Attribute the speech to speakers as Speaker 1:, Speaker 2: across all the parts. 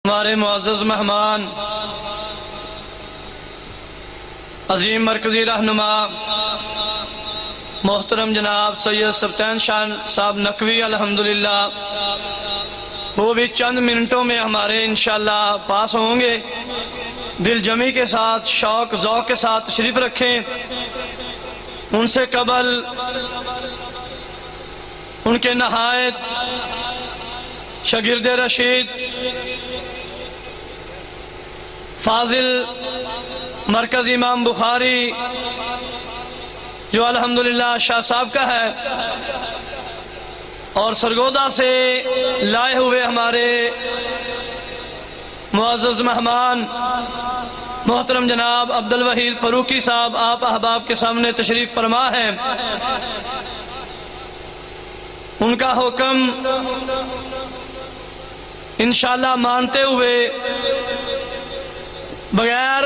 Speaker 1: ہمارے معزز مہمان عظیم مرکزی رہنما محترم جناب سید سبطین شاہ صاحب نقوی الحمدللہ وہ بھی چند منٹوں میں ہمارے انشاءاللہ پاس ہوں گے۔ دل جمی کے ساتھ شوق ذوق کے ساتھ تشریف رکھیں۔ ان سے قبل ان کے نہایت شاگرد رشید فاضل مرکز امام بخاری جو الحمدللہ شاہ صاحب کا ہے اور سرگودا سے لائے ہوئے ہمارے معزز مہمان محترم جناب عبدالوحید فروقی صاحب آپ احباب کے سامنے تشریف فرما ہے۔ ان کا حکم انشاءاللہ مانتے ہوئے بغیر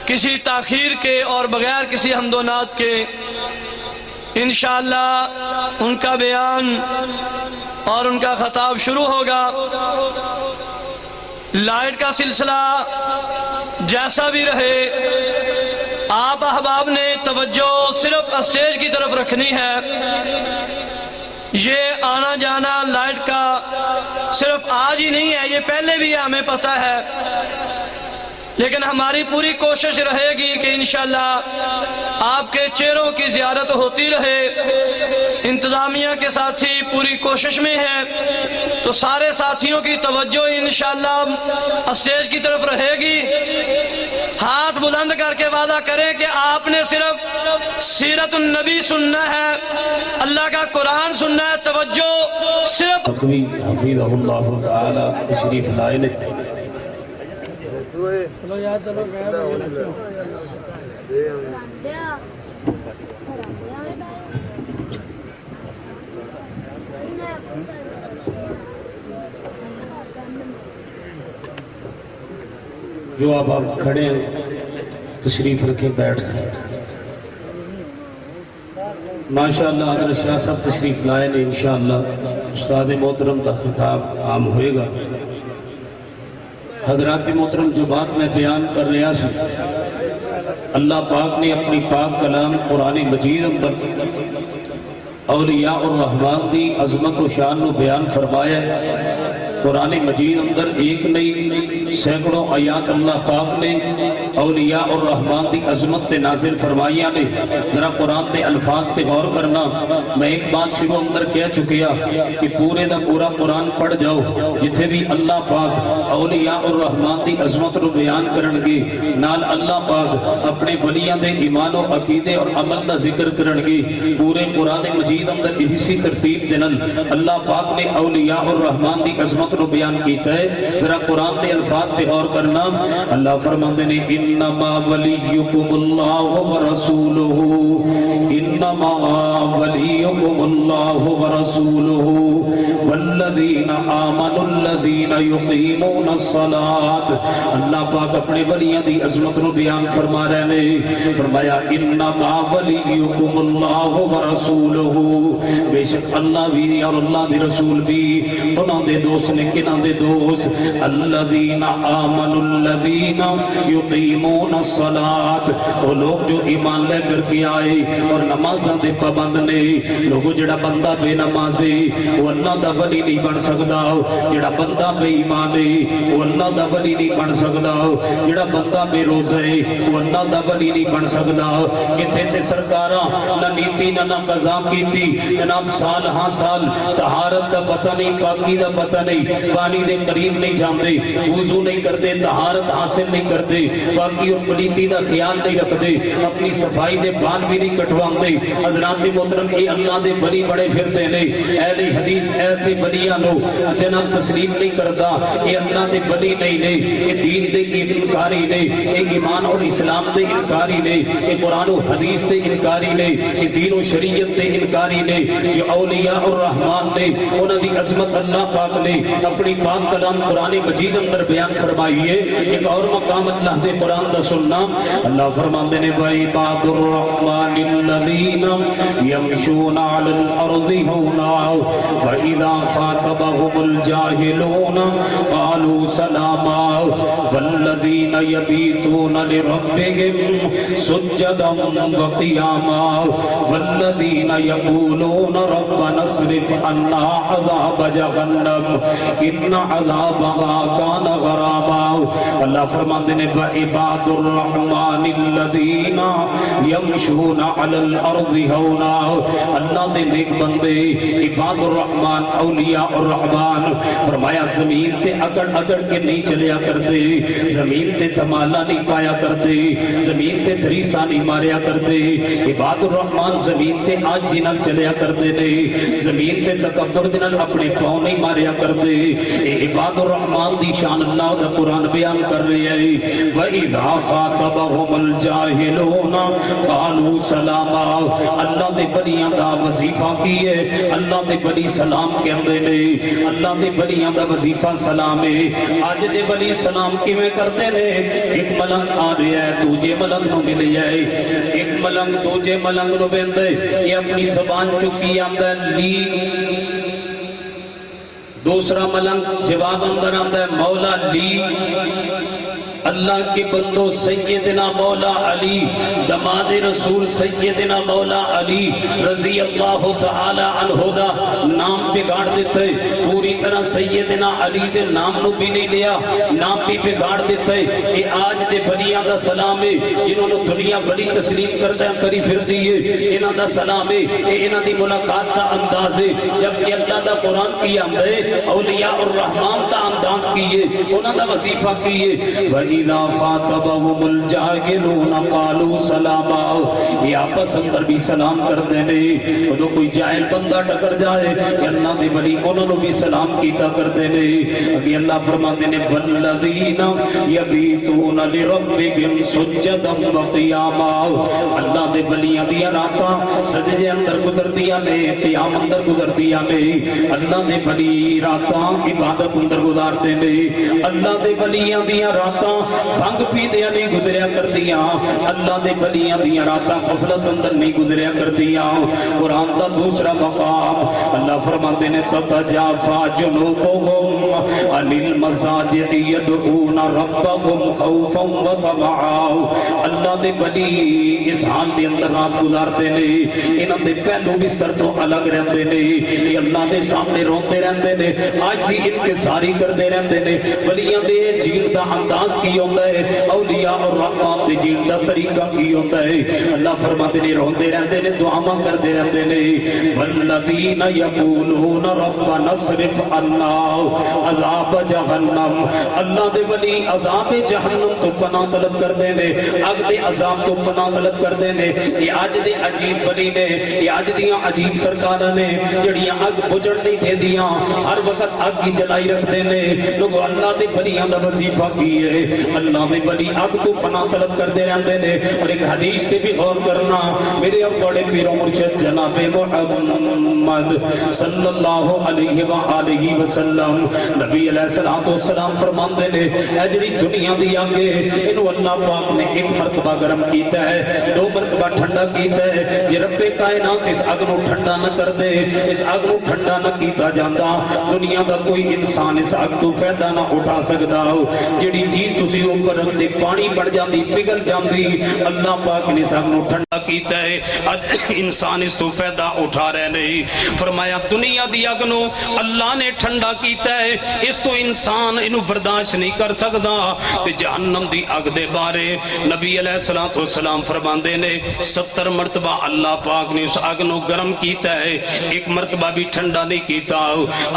Speaker 1: کسی تاخیر کے اور بغیر کسی حمد و نعت کے انشاءاللہ ان کا بیان اور ان کا خطاب شروع ہوگا۔ لائٹ کا سلسلہ جیسا بھی رہے آپ احباب نے توجہ صرف اسٹیج کی طرف رکھنی ہے۔ یہ آنا جانا لائٹ کا صرف آج ہی نہیں ہے، یہ پہلے بھی ہمیں پتہ ہے، لیکن ہماری پوری کوشش رہے گی کہ انشاءاللہ آپ کے چہروں کی زیارت ہوتی رہے۔ انتظامیہ کے ساتھی پوری کوشش میں ہیں تو سارے ساتھیوں کی توجہ انشاءاللہ اسٹیج کی طرف رہے گی۔ ہاتھ بلند کر کے وعدہ کریں کہ آپ نے صرف سیرت النبی سننا ہے، اللہ کا قرآن سننا ہے، توجہ صرف
Speaker 2: حفیظہ اللہ تعالی تشریف لائے نے جو آپ کھڑے ہیں تشریف رکھیں بیٹھ جائیں۔ ماشاءاللہ حضرت شاہ صاحب تشریف لائے نے، انشاءاللہ استاد محترم کا خطاب عام ہوئے گا۔ حضرات محترم جو بات میں بیان کر رہا سی، اللہ پاک نے اپنی پاک کلام قرآن مجید پر اولیاء الرحمن دی عظمت و شان نو بیان فرمایا ہے۔ قرآن مجید اندر ایک نہیں سینکڑوں آیات اللہ پاک نے اولیاء الرحمن دی عظمت تے نازل فرمائیاں نے۔ ذرا قرآن دے الفاظ تے غور کرنا۔ میں ایک بات شروع اندر کہہ چکیا کہ پورے دا پورا قرآن پڑھ جاؤ، جتھے بھی اللہ پاک اولیاء الرحمن دی عظمت رو بیان کرن گے، نال اللہ پاک اپنے ولیاں دے ایمان و عقیدے اور عمل دا ذکر کرن گے۔ پورے قرآن مجید اندر اسی ترتیب دے نال اللہ پاک نے اولیاء الرحمن دی عظمت رو بیان کیتا ہے۔ ذرا قرآن دے الفاظ تے غور کرنا۔ اللہ فرماندے نے انما ولیکم اللہ ورسولہ، انما ولیکم اللہ ورسولہ والذین آمنوا الذین یقیمون الصلاة۔ اللہ پاک اپنے ولیاں دی عظمت رو بیان فرما رہے نے، فرمایا انما ولیکم اللہ ورسولہ، بے شک اللہ بھی اور اللہ دی رسول بھی انہاں دے دوست نے، کنہاں دے دوست، الذین آمنوا الذین یقیمون الصلاة، وہ لوگ جو ایمان لے کر کے آئے اور نمازاں دے پابند نے۔ لوگوں جڑا بندہ بے نمازی وہ اللہ دا ولی نہیں بن سکدا، جڑا بندہ بے ایمان ہے وہ اللہ دا ولی نہیں بن سکدا، جڑا بندہ بے روزہ ہے وہ اللہ دا ولی نہیں بن سکدا۔ کتے تے سرکاراں نہ نیتی نہ قضا کیتی، جناب سال ہاں سال طہارت دا پتہ نہیں، پاکی دا پتہ نہیں، پانی دے قریب نہیں جاندے، وضو نہیں کرتے، طہارت حاصل نہیں کرتے، پاکی اور پلیتی دا خیال نہیں رکھتے، اپنی صفائی دے بال بھی نہیں کٹواندے۔ حضرات محترم یہ اللہ دے ولی بڑے پھرتے نے۔ اہل حدیث ایسے ولیاں نو جناب تسلیم نہیں کرتا، یہ اللہ دے ولی نہیں نے، یہ دین دے انکاری نے، یہ ایمان اور اسلام دے انکاری نے، یہ قرآن و حدیث دے انکاری نے، یہ دین و شریعت دے انکاری نے۔ جو اولیاء الرحمن نے انہاں دی عظمت اللہ پاک نے اپنی پاک کلام قرآن مجید اندر بیان فرمائیے. ایک اور مقام اللہ دے قرآن دا سننا. اللہ فرماندے نے وَعِبَادُ الرَّحْمَنِ الَّذِينَ يَمْشُونَ عَلَى الْأَرْضِ هَوْنًا وَإِذَا خَاطَبَهُمُ الْجَاهِلُونَ قَالُوا سَلَامًا وَالَّذِينَ يَبِيتُونَ لِرَبِّهِمْ سُجَّدًا وَقِيَامًا وَالَّذِينَ يَقُولُونَ رَبَّنَا اصْرِفْ عَنَّا عَذَابَ جَهَنَّمَ إِنَّ عَذَابَهَا كَانَ غَرَامًا. اللہ فرماتے ہیں وَعِبَادُ الرَّحْمَنِ الَّذِينَ يَمْشُونَ عَلَى الْأَرْضِ هَوْنًا. اللہ دے نیک بندے عباد الرحمن اولیاء الرحمن. فرمایا زمین تے اگڑ اگڑ کے نہیں چلیا کرتے, زمین تے دھمالا نہیں پایا کرتے, زمین تے دھریسا نہیں ماریا کرتے. عباد الرحمن زمین تے آج جنال چلیا کرتے نے, زمین تے تکبر دنال اپنے پاؤں نہیں ماریا کرتے. عباد الرحمن دی شان اللہ دا قرآن بیان کر رہے ہیں. وَإِذَا خَاطَبَهُمُ الْجَاهِلُونَ قَالُوا سَلَامًا. اللہ دے بلیاں دا وظیفہ کیے, اللہ دے بلی سلام کہندے نے, اللہ دے بلیاں دا وظیفہ سلام ہے. آج دے بلی سلام کیویں کرتے نے؟ ایک ملنگ آ رہا ہے دوجے ملنگ نو مل جائے, ایک ملنگ دوجے ملنگ نو بندے, یہ اپنی زبان چکی آندا ہے لی, دوسرا ملنگ جواب اندر آندا ہے مولا لی. اللہ کے بندو سیدنا مولا علی دماد رسول سیدنا مولا علی رضی اللہ تعالی عنہ دا نام بگاڑ دیتے, پوری طرح سیدنا علی دے نام نو بھی نہیں لیا, نام بھی بگاڑ دیتے. یہ آج دے بلیاں دا سلام ہے جنہوں نے دنیا بڑی تسلیم کردہ کری پھر دیئے, انہاں دا سلام ہے, انہاں دی ملاقات دا انداز ہے. جبکہ اللہ دا قرآن کی آمدے اولیاء الرحمن دا انداز کیے, انہاں دا وظیفہ کیے. وَإِذَا خَاطَبَهُمُ الْجَاهِلُونَ قَالُوا سَلَامًا. یہ آپس اندر بھی سلام کرتے ہیں. جو کوئی جاہل بندہ ٹکر جائے اللہ دے ولی انہوں نے بھی سلام کیتا کرتے ہیں. ابھی اللہ فرماتے ہیں وَالَّذِينَ يَبِيتُونَ لِرَبِّهِمْ سُجَّدًا وَقِيَامًا. اللہ دے ولیاں دیا راتاں سجدے اندر گزردیاں نے, قیام اندر گزردیاں نے. اللہ دے ولی راتاں عبادت اندر گزارتے ہیں. اللہ دے ولیاں دیا راتاں بھنگ پی دیا نہیں گزریا کر دیا, اللہ دے بلیاں دیا راتاں غفلت اندر نہیں گزریا کر دیا. قرآن دا دوسرا مقام اللہ فرماتے نے تتجافا جنوبهم عن المساجد يدعون ربهم خوفا وطمعا. اللہ دے بلی اس حال دے اندر رات گزارتے نے, انہاں دے پہلو بستر تو الگ رہتے نے, یہ اللہ دے سامنے روتے رہتے نے, آج ہی انکساری کرتے رہتے نے. بلیاں دے جیل دا انداز کی ہوتا ہے, اولیاء اور رحمان دے جیل دا طریقہ کی ہوتا ہے. اللہ فرماتے نے روندے رہتے نے, دعاواں کرتے رہتے نے. والذین یقولون ربنا اصرف عنا عذاب جہنم. اللہ دے ولی عذاب جہنم تو پناہ طلب کرتے نے, اگ دے عذاب تو پناہ طلب کرتے نے. یہ آج دے عجیب ولی نے, یہ آج دیاں عجیب سرکاراں نے جڑیاں اگ بجھڑ نہیں دے دیاں, ہر وقت اگ ہی جلائی رکھتے نے. لوگوں اللہ دے ولیاں دا وظیفہ کی ہے, اللہ دے ولی اگ تو پناہ طلب کرتے رہتے نے. اور ایک حدیث تے بھی غور کرنا, میرے اب بڑے پیر و مرشد جناب محمد صلی اللہ علیہ وآلہ وسلم نبی علیہ السلام فرماندے نے اے جڑی دنیا دی اگ ہے انہوں اللہ پاک نے ایک مرتبہ گرم کیتا ہے, دو مرتبہ ٹھنڈا کیتا ہے. جے رب کائنات اس اگ نو ٹھنڈا نہ کر دے, اس اگ نو ٹھنڈا نہ کیتا جاندا, دنیا دا کوئی انسان اس اگ تو فائدہ نہ اٹھا سکدا. جڑی چیز تسی اوپر رکھ دے پانی بڑھ جاندی پگھل جاندی, اللہ پاک نے سب نو ٹھنڈا کیتا ہے, انسان اس تو فائدہ اٹھا رہے نہیں. فرمایا دنیا دی اگ نو اللہ نے ٹھنڈا کیتا ہے, اس تو انسان انو برداشت نہیں کر سکدا. تے جہنم دی اگ دے بارے نبی علیہ السلام فرماندے نے 70 مرتبہ اللہ پاک نے اس اگ نو گرم کیتا ہے, ایک مرتبہ بھی ٹھنڈا نہیں کیتا.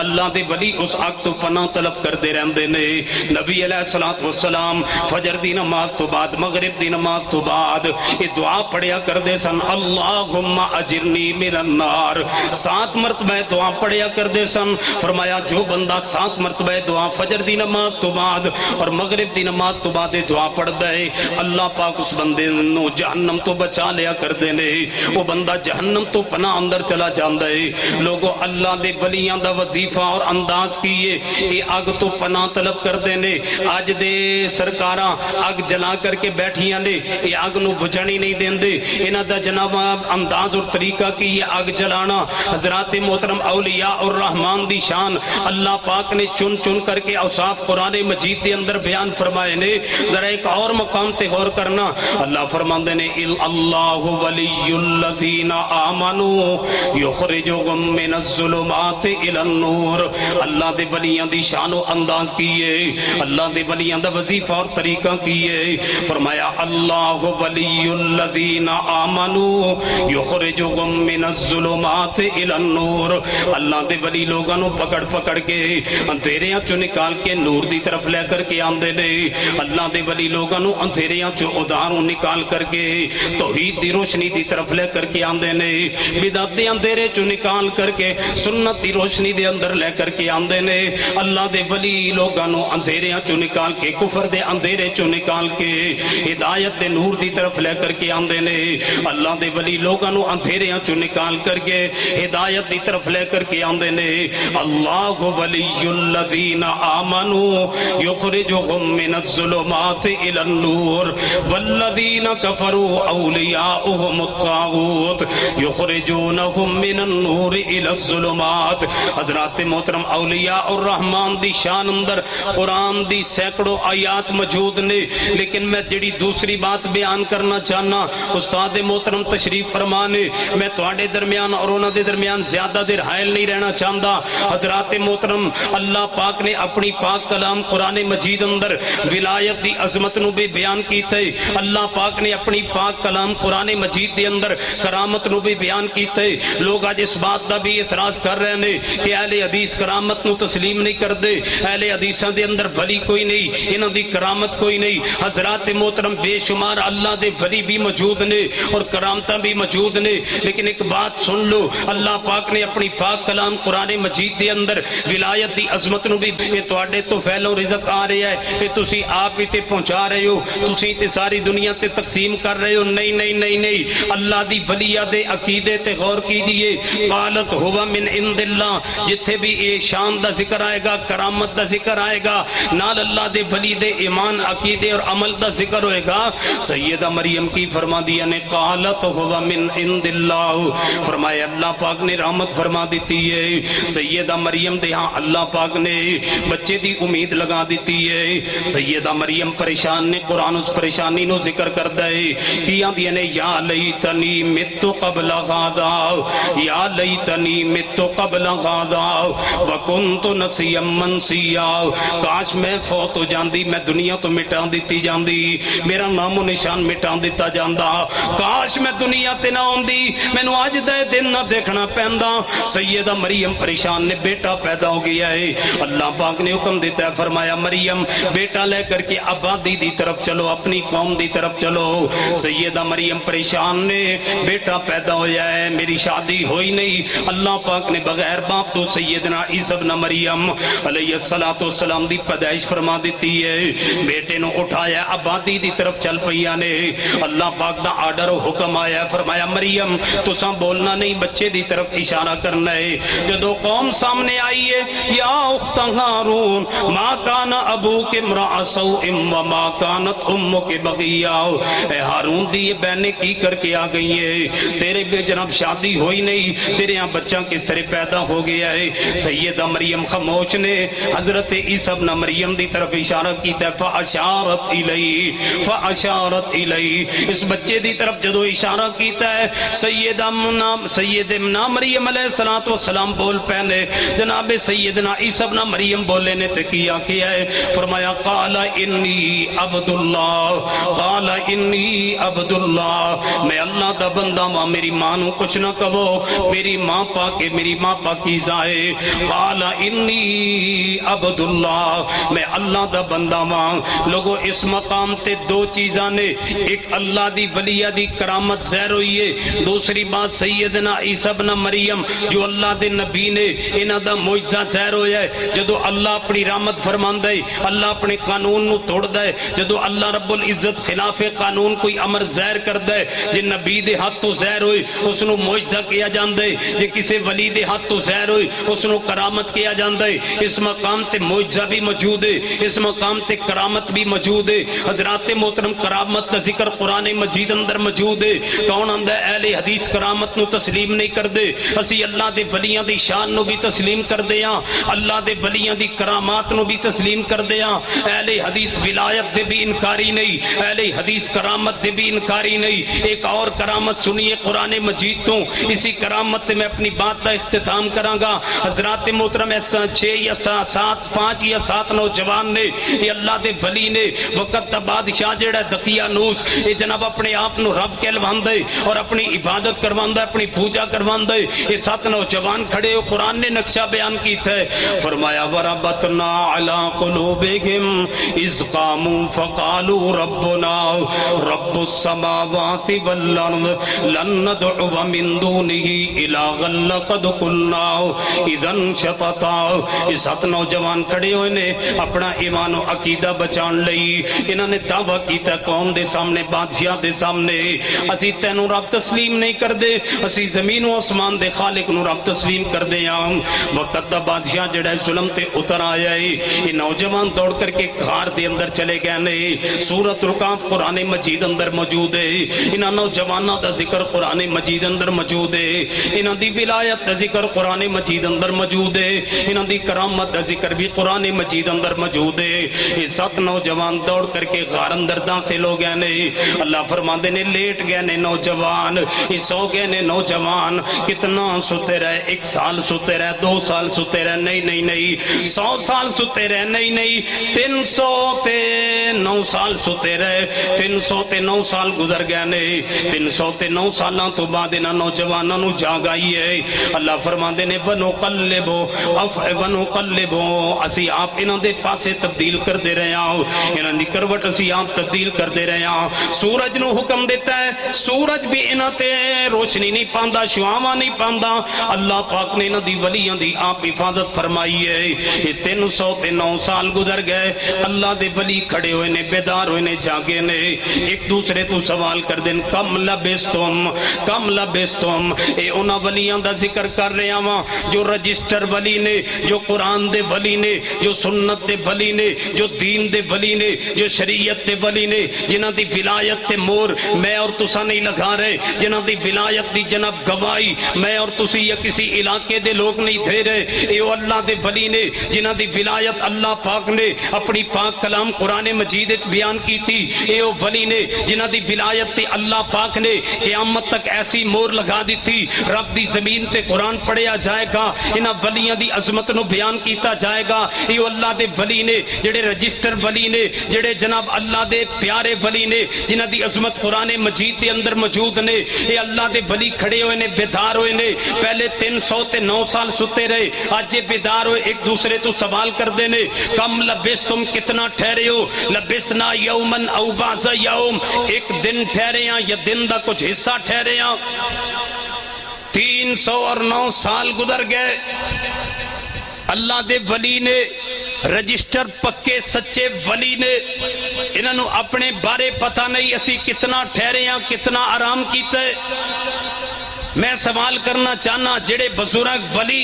Speaker 2: اللہ دے ولی اس اگ تو پناہ طلب کردے رہندے نے. نبی علیہ السلام فجر دی نماز تو بعد, مغرب دی نماز تو بعد یہ دعا پڑھیا کردے سن, اللہم اجرنی من النار. 7 مرتبہ دعا پڑھیا کردے سن. فرمایا جو بندہ 7
Speaker 3: مرتبہ دعا فجر دی نماز تو بعد اور مغرب دی نماز تو بعد دعا پڑھ دے اللہ پاک اس بندے نو جہنم تو بچا لیا کر دے نے وہ بندہ جہنم تو پناہ اندر چلا جاندہ ہے لوگو اللہ دے ولیاں دا وظیفہ اور انداز کیے یہ آگ تو پناہ طلب کر دے نے آج دے سرکاراں آگ جلا کر کے بیٹھیاں نے یہ آگ نو بجھانی نہیں دین دے انہ دا جناب انداز اور طریقہ کی یہ آگ جلانا حضرات محترم اولیاء الرحمن دی شان اللہ پاک نے چن چن کر کے اوصاف قرآن مجید دے اندر بیان فرمائے نے ذرا ایک اور مقام تے غور کرنا اللہ فرماندے نے اللہ ولی الذین آمنوا یخرجهم من الظلمات الى النور اللہ دے ولیاں دی شان و انداز کیے اللہ دے ولیاں دا وظیفہ اور طریقہ کیے فرمایا اللہ ولی الذین آمنوا یخرجهم من الظلمات الى النور اللہ دے ولی لوگاں نو پکڑ پکڑ کے اندھیریاں چو نکال کے نور دی طرف لے کر کے آندے نے اللہ دے ولی لوگاں نو اندھیریاں چو اداروں نکال کر کے توحید دی روشنی دی طرف لے کر کے آندے نے بدعت دے اندھیرے چو نکال کر کے سنت دی روشنی دے اندر لے کر کے آندے نے اللہ دے ولی لوگاں نو اندھیریاں چو نکال کے کفر دے اندھیرے چو نکال کے ہدایت دے نور دی طرف لے کر کے آندے نے اللہ دے ولی لوگاں نو اندھیریاں چو نکال کر کے ہدایت دی طرف لے کر کے آندے نے اللہ ولی الذین آمنوا یخرجهم من الظلمات الى النور والذین کفروا اولیاؤهم الطاغوت یخرجونهم من النور الى الظلمات حضرات محترم اولیاء الرحمن دی شان اندر قرآن دی سینکڑوں آیات موجود نے لیکن میں جڑی دوسری بات بیان کرنا چاہنا استاد محترم تشریف فرمانے میں تواڈے درمیان اور انہاں دے درمیان زیادہ دیر حائل نہیں رہنا چاہتا حضرات محترم اللہ پاک نے اپنی پاک کلام قرآن مجید اندر ولایت دی عظمت نو بھی بیان کیتا ہے اللہ پاک نے اپنی پاک کلام قرآن مجید دے اندر کرامت نو بھی بیان کیتا ہے لوگ آج اس بات دا بھی اعتراض کر رہے ہیں کہ اہل حدیث کرامت نو تسلیم نہیں کر دے اہل حدیثاں دے اندر ولی کوئی نہیں انہاں دی کرامت کوئی نہیں حضرات محترم بے شمار اللہ دے ولی بھی موجود نے اور کرامتاں بھی موجود نے لیکن ایک بات سن لو اللہ پاک نے اپنی پاک کلام قرآن مجید دے اندر ولایت دی عظمت نو بھی یہ تواڈے تو پھیلو رزق آ رہا ہے یہ تسی آپ ہی تے پہنچا رہے ہو تسی تے ساری دنیا تے تقسیم کر رہے ہو نہیں نہیں نہیں نہیں اللہ دی ولیہ دے عقیدے تے غور کیجئے قالت ہوا من عند اللہ جتھے بھی اے شان دا ذکر آئے گا کرامت دا ذکر آئے گا نال اللہ دے ولی دے ایمان عقیدے اور عمل دا ذکر ہوئے گا سیدہ مریم کی فرما دیا نے قالت ہوا من عند اللہ فرمایا اللہ پاک نے رحمت فرما دیتی ہے سیدہ مریم دے ہاں اللہ پاک نے بچے دی امید لگا دیتی ہے سیدہ مریم پریشان نے قرآن اس پریشانی نو ذکر کر دے کیا بھی نے یا لیتنی متو قبل غادا یا لیتنی متو قبل غادا وکنت نسیا منسیا کاش میں فوت ہو جاندی میں دنیا تو مٹا دیتی جاندی میرا نام و نشان مٹا دیتا جاندا کاش میں دنیا تے نہ ہوندی مینوں اج دے دن نہ دیکھنا پیندا سیدہ مریم پریشان نے بیٹا پیدا ہو گیا ہے اللہ پاک نے حکم دیتا ہے فرمایا مریم بیٹا لے کر کے آبادی دی طرف چلو اپنی قوم دی طرف چلو سیدہ مریم پریشان نے بیٹا پیدا ہویا ہے میری شادی ہوئی نہیں اللہ پاک نے بغیر باپ تو سیدنا عیسی ابن مریم علیہ السلام دی پیدائش فرما دیتی ہے بیٹے نو اٹھایا آبادی دی طرف چل پئیاں نے اللہ پاک دا آرڈر و حکم آیا فرمایا مریم تساں بولنا نہیں بچے دی طرف اشارہ کرنا ہے جدو قوم سامنے آئی ہے یا اخت ہارون ما کان ابوک امرأ سوء وما کانت امک بغیہ اے ہارون دی یہ بہنیں کی کر کے آ گئی ہے تیرے بے جناب شادی ہوئی نہیں تیرے یہاں بچہ کس طرح پیدا ہو گیا ہے سیدہ مریم خاموش نے حضرت عیسی ابن مریم دی طرف اشارہ کیتا ہے فاشارت الی اس بچے دی طرف جدو اشارہ کیتا ہے سیدہ مریم علیہ السلام بول پہنے جناب سیدنا عیسی ابن مریم بولے نے تے کیا ہے فرمایا قال انی عبداللہ میں اللہ دا بندہ ماں میری ماں نو کچھ نہ کہو میری ماں پاکے میری ماں پاکیزہ ہے قال انی عبداللہ میں اللہ دا بندہ ماں لوگو اس مقام تے دو چیزاں نے ایک اللہ دی ولیہ دی کرامت ظاہر ہوئی ہے دوسری بات سیدنا عیسی ابن مریم جو اللہ دے نبی نے انہاں دا معجزہ ظاہر ہویا ہے جدو اللہ اپنی رحمت فرماندا ہے اللہ اپنے قانون نو توڑدا ہے جدو اللہ رب العزت خلاف قانون کوئی امر ظاہر کردا ہے جے نبی دے ہاتھ تو ظاہر ہوئے اس نو معجزہ کیا جاندا ہے جے کسی ولی دے ہاتھ تو ظاہر ہوئے اس نو کرامت کیا جاندا ہے اس مقام تے معجزہ بھی موجود ہے اس مقام تے کرامت بھی موجود ہے حضرات محترم کرامت دا ذکر قرآن مجید اندر موجود ہے کون آندا ہے اہل حدیث کرامت نو تسلیم نہیں کردے اسی اللہ دے ولیاں دی شان نو بھی تسلیم کردے ہاں اللہ دے ولیاں دی کرامات نو بھی تسلیم کردے ہاں اہل حدیث ولایت دے بھی انکاری نہیں اہل حدیث کرامت دے بھی انکاری نہیں ایک اور کرامت سنیے قرآن مجید تو اسی کرامت تے میں اپنی بات کا اختتام کراں گا حضرات محترم ایسا 6 یا 7 5 یا 7 نوجوان نے یہ اللہ دے ولی نے وقت دا بادشاہ جڑا دقیانوس یہ جناب اپنے آپ نو رب کہلواندا ہے اور اپنی عبادت کرواندا ہے اپنی پوجا کرواندا ہے یہ 7 نوجوان کھڑے ہو قرآن نے نقشہ بیان کیتا ہے فرمایا وربطنا علی قلوبہم اذ قاموا فقالوا ربنا رب السماوات والارض لن ندعو من دونه الہا لقد قلنا اذا شططا یہ 7 نوجوان کھڑے ہوئے نے اپنا ایمان و عقیدہ بچان لئی انہوں نے دعویٰ کیتا قوم دے سامنے بادشاہ دے سامنے اسی تینوں رب تسلیم نہیں کر دے اسی زمین و آسمان دے خالق نو رب تسلیم کر دے وقت دا بادشاہ جڑا ظلم تے اتر آیا ہے یہ نوجوان دوڑ کر کے غار دے اندر چلے گئے نے سورۃ الکہف قرآن مجید اندر موجود ہے انہاں نوجواناں دا ذکر قرآن مجید اندر موجود ہے انہاں دی ولایت دا ذکر قرآن مجید اندر موجود ہے انہاں دی کرامت دا ذکر بھی قرآن مجید اندر موجود ہے یہ 7 نوجوان دوڑ کر کے غار اندر داخل ہو گئے نے اللہ فرماندے نے لیٹ گئے نے نوجوان یہ سو گئے نے نوجوان کتنا سوتے رہے 1 سال سوتے رہے 2 سال سوتے رہے نہیں 100 سال سوتے رہے نہیں 309 سال سوتے رہے 309 سال گزر گئے نے 309 سالاں تو بعد انہاں نوجواناں نو جاگ آئی ہے اللہ فرماندے نے ونقلبو اسی آپ انہاں دے پاسے تبدیل کر دے رہے ہیں انہاں دی کروٹ اسی آپ تبدیل کر دے رہے ہیں سورج نو حکم دیتا ہے سورج بھی انہاں تے روشنی نہیں پاندا شعاواں نہیں پاندا اللہ پاک نے انہاں دی ولیاں دی آپ حفاظت فرمائی ہے یہ 309 سال گزر گئے اللہ دے ولی کھڑے ہوئے نے بیدار ہوئے نے جاگے نے ایک دوسرے تو سوال کر دیں کم لبستم اے انہاں ولیاں دا ذکر کر رہے ہیں جو رجسٹر ولی نے جو قرآن دے ولی نے جو سنت دے ولی نے جو دین دے ولی نے جو شریعت دے ولی نے جنہاں دی ولایت تے مور میں اور تسا نہیں لگا رہے جنہاں دی ولایت دی جناب گواہی میں اور تسی یا کسی علاقے دے لوگ نہیں دے رہے اے وہ اللہ دے ولی نے جنہاں دی ولایت اللہ پاک نے اپنی پاک کلام قرآن مجید بیان کی تھی اے وہ ولی نے جنہاں دی ولایت تے اللہ پاک نے قیامت تک ایسی مور لگا دی تھی رب دی زمین تے قرآن پڑھیا جائے گا انہاں ولیاں دی عظمت نو بیان کیتا جائے گا یہ اللہ دے ولی نے جڑے رجسٹر ولی نے جڑے جناب اللہ دے پیارے ولی نے جنہاں دی عظمت قرآن مجید دے اندر موجود نے یہ اللہ دے ولی کھڑے ہوئے نے بیدار ہوئے نے پہلے 309 سال ستے رہے آج یہ بیدار ہوئے ایک دوسرے تو سوال کر دینے کم لبستم کتنا ٹھہرے ہو لبسنا یومن او بعض یوم ایک دن ٹھہرے ہیں یا دن دا کچھ حصہ ٹھہرے ہیں 309 سال گزر گئے اللہ دے ولی نے رجسٹر پکے سچے ولی نے انہوں نے اپنے بارے پتہ نہیں اسی کتنا ٹھہرے ہیں کتنا آرام کیتا ہے میں سوال کرنا چاہنا جڑے بزرگ ولی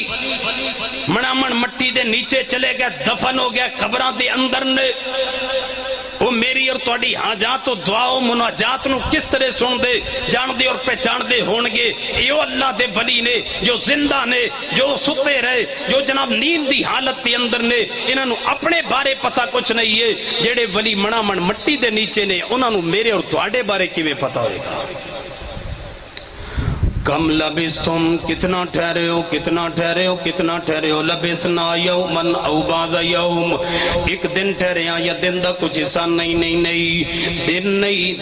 Speaker 3: منامن مٹی دے نیچے چلے گئے دفن ہو گئے قبران دے اندر نے وہ میری اور توڑی حاجات و دعا و مناجات نو کس طرح سن دے جان دے اور پہچان دے ہونگے یہ اللہ دے ولی نے جو زندہ نے جو ستے رہے جو جناب نیند دی حالت دی اندر نے انہوں اپنے بارے پتہ کچھ نہیں ہے جڑے ولی منامن مٹی دے نیچے نے انہوں میرے اور توڑے بارے کی میں پتہ ہوئے گا کم لبستم کتنا ٹھہرے ہو کتنا ٹھہرے ہو کتنا ٹھہرے ہو لبسنا یومن او بعض یوم ایک دن ٹھہرے ہیں یا دن دا کچھ حصہ نہیں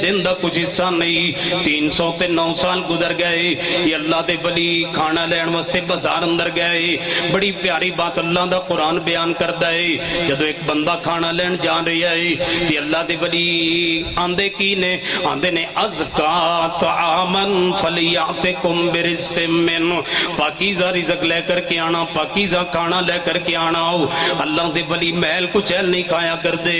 Speaker 3: دن دا کچھ حصہ نہیں 309 سال گزر گئے یہ اللہ دے ولی کھانا لین واسطے بازار اندر گئے بڑی پیاری بات اللہ دا قرآن بیان کردا ہے جدو ایک بندہ کھانا لین جان رہی ہے یہ اللہ دے ولی آندے کی نے آندے نے از ازکا طعامن فلیاتکم برزق من پاکیزہ رزق لے کر کے آنا پاکیزہ کھانا لے کر کے آنا ہو اللہ دے ولی محل کچیل نہیں کھایا کر دے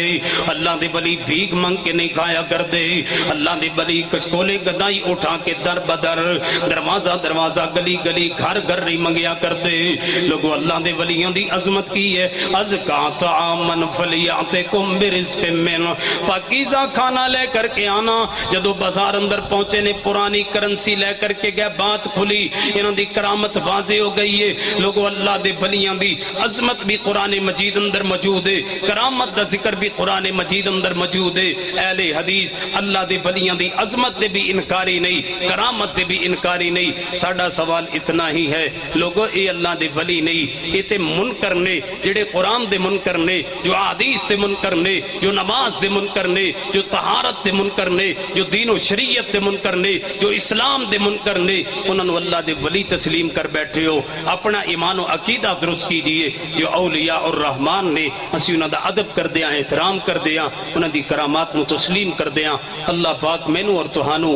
Speaker 3: اللہ دے ولی بھیک منگ کے نہیں کھایا کر دے اللہ دے ولی کچکولے گدائی اٹھا کے در بدر دروازہ دروازہ گلی گلی گھر گھر نہیں منگیا کر دے لوگو اللہ دے ولیوں دی عظمت کی ہے ازکا طعامن فلیاتکم برزق من پاکیزہ کھانا لے کر کے آنا جدو بازار اندر پہنچے نے پرانی کرنسی لے کر کے گئے بات کھلی انہوں دی کرامت واضح ہو گئی ہے لوگو اللہ دے ولیوں دی عظمت بھی قرآن مجید اندر موجود ہے کرامت دا ذکر بھی قرآن مجید اندر موجود ہے اہل حدیث اللہ دے ولیوں دی عظمت دے بھی انکاری نہیں کرامت دے بھی انکاری نہیں ساڈا سوال اتنا ہی ہے لوگو اے اللہ دے ولی نہیں اے تے منکر نے جڑے قرآن دے منکر نے جو حدیث دے منکر نے جو نماز دے منکر نے جو طہارت دے منکر نے جو دین و شریعت دے منکر نے جو اسلام دے منکر نے انہوں نے اللہ دے ولی تسلیم کر بیٹھے ہو اپنا ایمان و عقیدہ درست کیجئے جو اولیاء الرحمن نے اسی انہوں دا ادب کر دیا احترام کر دیا انہوں دی کرامات نو تسلیم کر دیا اللہ پاک مینو اور تہانو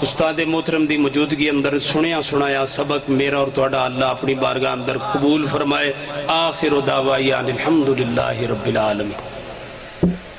Speaker 3: استاد محترم دی موجودگی اندر سنیا سنایا سبق میرا اور تہاڈا اللہ اپنی بارگاہ اندر قبول فرمائے آخر دعوائیان الحمدللہ رب العالمین